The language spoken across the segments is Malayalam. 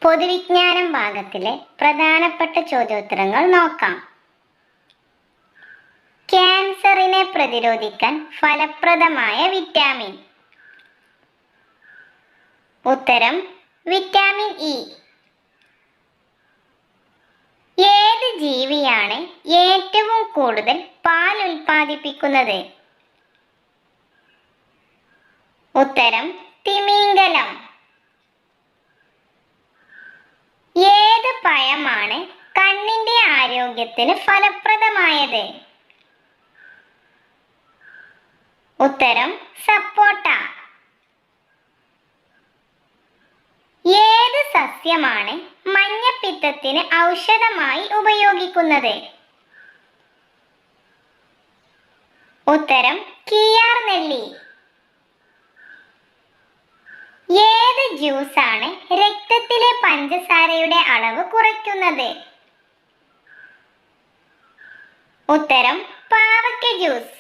പൊതുവിജ്ഞാനം ഭാഗത്തിലെ പ്രധാനപ്പെട്ട ചോദ്യോത്തരങ്ങൾ നോക്കാം. ക്യാൻസറിനെ പ്രതിരോധിക്കാൻ ഫലപ്രദമായ വിറ്റാമിൻ. ഉത്തരം വിറ്റാമിൻ ഇ. ഏത് ജീവിയാണ് ഏറ്റവും കൂടുതൽ പാൽ ഉൽപ്പാദിപ്പിക്കുന്നത്? ഉത്തരം തിമിംഗലം. ഏത് പഴമാണ് കണ്ണിന്റെ ആരോഗ്യത്തിന് ഫലപ്രദമായത്? ഉത്തരം സപ്പോട്ട. ഏത് സസ്യമാണ് മഞ്ഞപ്പിത്തത്തിന് ഔഷധമായി ഉപയോഗിക്കുന്നത്? ഉത്തരം കിയാർനെല്ലി. ഏത് ജ്യൂസാണ് രക്തത്തിലെ പഞ്ചസാരയുടെ അളവ് കുറയ്ക്കുന്നത്? ഉത്തരം പാവയ്ക്ക ജ്യൂസ്.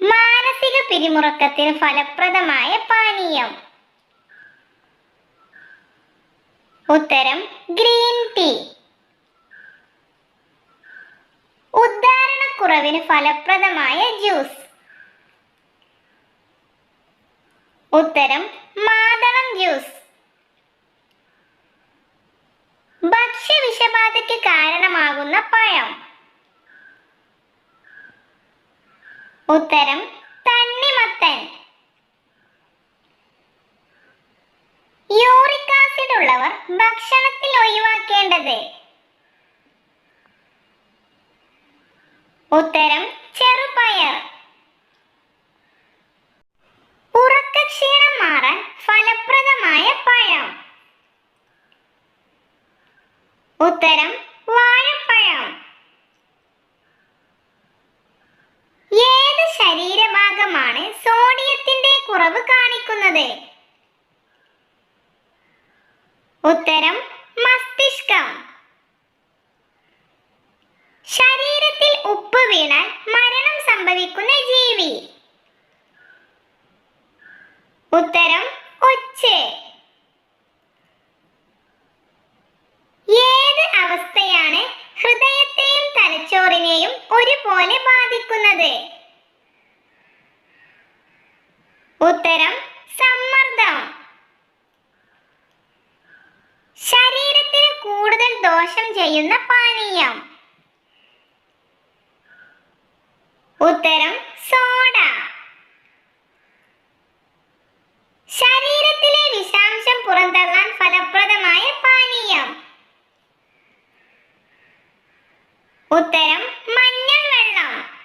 മാനസിക പിരിമുറുക്കത്തിന് ഫലപ്രദമായ പാനീയം. ഉത്തരം ഗ്രീൻ ടീ. ഉദ്ധാരണക്കുറവിന് ഫലപ്രദമായ ജ്യൂസ്. ഉത്തരം മാതളം ജ്യൂസ്. ഭക്ഷ്യവിഷബാധയ്ക്ക് കാരണമാകുന്ന പഴം. ഉത്തരം തണ്ണിമത്തൻ. യൂറിക് ആസിഡ് ഉള്ളവർ ഭക്ഷണത്തിൽ ഒഴിവാക്കേണ്ടത്? ഉത്തരം ചെറുപയർ. ഉറക്കക്ഷീണം മാറാൻ ഫലപ്രദമായ പഴം. ഉത്തരം വാഴപ്പഴം. ഏത് ശരീരഭാഗമാണ് സോഡിയത്തിന്റെ കുറവ് കാണിക്കുന്നത്? ഉത്തരം മസ്തിഷ്കം. ശരീരത്തിൽ ഉപ്പ് വീണാൽ മരണം സംഭവിക്കുന്ന ജീവി? ഉത്തരം ഒച്ച്. ഏത് അവസ്ഥയാണ് ഹൃദയത്തെയും തലച്ചോറിനെയും ഒരുപോലെ ബാധിക്കുന്നത്? ഉത്തരം സമ്മർദ്ദം. ശരീരത്തിന് കൂടുതൽ ദോഷം ചെയ്യുന്ന പാനീയം? ഉത്തരം സോഡ. ശരീരത്തിലെ വിഷാംശം പുറന്തള്ളാൻ ഫലപ്രദമായ പാനീയം? ഉത്തരം മഞ്ഞൾ വെള്ളം.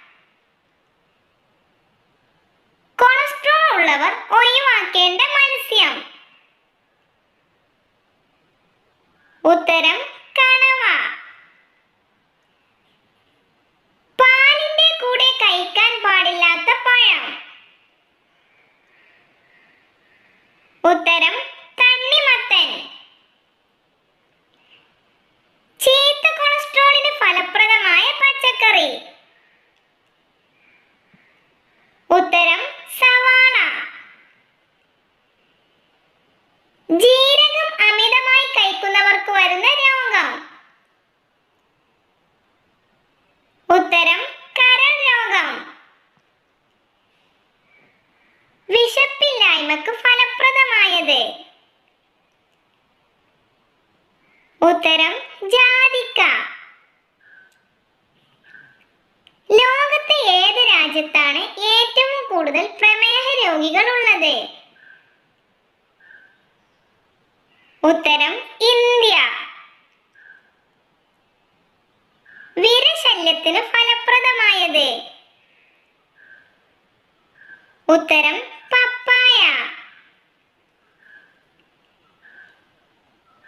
കൊളസ്ട്രോൾ ഉള്ളവർ ഒഴിവാക്കേണ്ട മത്സ്യം? ഉത്തരം കണവ. പാലിന്റെ കൂടെ കഴിക്കാൻ പാടില്ലാത്ത പഴം? ഉത്തരം തണ്ണിമത്തൻ. ചീത്ത കൊളസ്ട്രോളിന് ഫലപ്രദമായ പച്ചക്കറി? ഉത്തരം സവാള. ജീരകം അമിതമായി കഴിക്കുന്നവർക്ക് വരുന്ന രോഗം? ഉത്തരം കരൾ രോഗം. വിശപ്പില്ലായ്മക്ക് ഫലപ്രദമായത്? ഉത്തരം ജാതിക്ക. ലോകത്തെ ഏത് രാജ്യത്താണ് ഏറ്റവും കൂടുതൽ പ്രമേഹ രോഗികൾ ഉള്ളത്? ഉത്തരം ഇന്ത്യ. വിരശല്യത്തിന് ഫലപ്രദമായത്? ഉത്തരം പപ്പായ.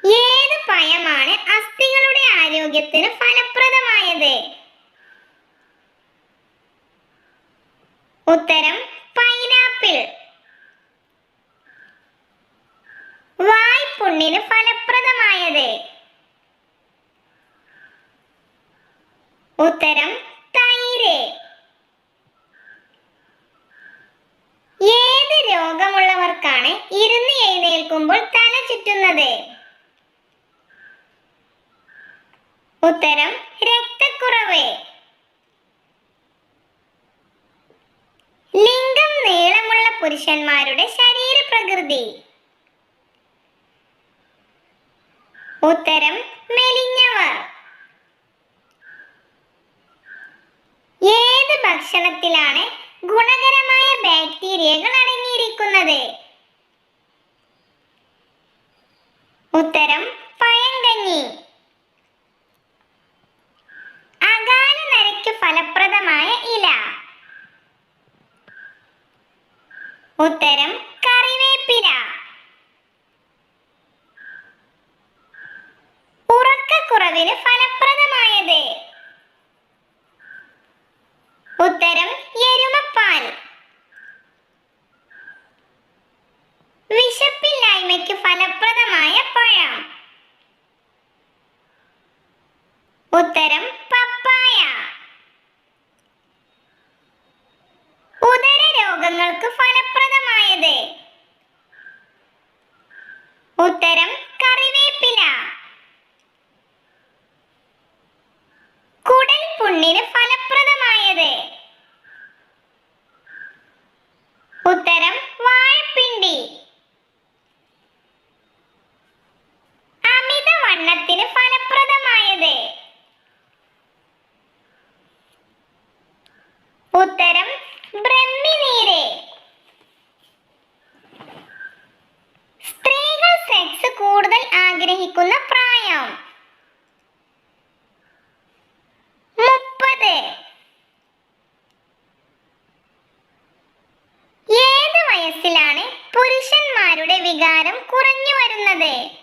ഏത് പഴമാണ് അസ്ഥികളുടെ ആരോഗ്യത്തിന് ഫലപ്രദമായത്? ഉത്തരം പൈനാപ്പിൾ. വായ്പുണ്ണിന് ഫലപ്രദമായത്? ഉത്തരം തൈര്. ഏത് രോഗമുള്ളവർക്കാണ് ഇരുന്ന് എഴുന്നേൽക്കുമ്പോൾ ചുറ്റുന്നത്? ഉത്തരം രക്തക്കുറവ്. ലിംഗം നീളമുള്ള പുരുഷന്മാരുടെ ശരീരപ്രകൃതി? ഉത്തരം മെലിഞ്ഞവർ. ഏത് ഭക്ഷണത്തിലാണ് ഗുണകരമായ ബാക്ടീരിയകൾ അടങ്ങിയിരിക്കുന്നത്? ഉത്തരം പഴങ്കഞ്ഞി. അകാല നരയ്ക്ക് ഫലപ്രദമായ ഇല? ഉത്തരം കറിവേപ്പില. ഉറക്കക്കുറവിന് ഫലപ്രദമായത്? ഉത്തരം എരുമപ്പാൽ. വിശപ്പില്ലായ്മയ്ക്ക് ഫലപ്രദമായ പഴം? ഉത്തരം പപ്പായ. ഉദരരോഗങ്ങൾക്ക് ഫലപ്രദമായത്? ഉത്തരം കറിവേപ്പില. കുടൽ പുണ്ണിന് ഫലപ്രദമായത്? ഉത്തരം വാഴപ്പിണ്ടി. അമിതവണ്ണത്തിന് ഫലപ്രദമായത്? ഉത്തരം ബ്രഹ്മിനീര്. സ്ത്രീകൾ സെക്സ് കൂടുതൽ ആഗ്രഹിക്കുന്ന പ്രായം? 30. ഏത് വയസ്സിലാണ് പുരുഷന്മാരുടെ വികാരം കുറഞ്ഞു വരുന്നത്?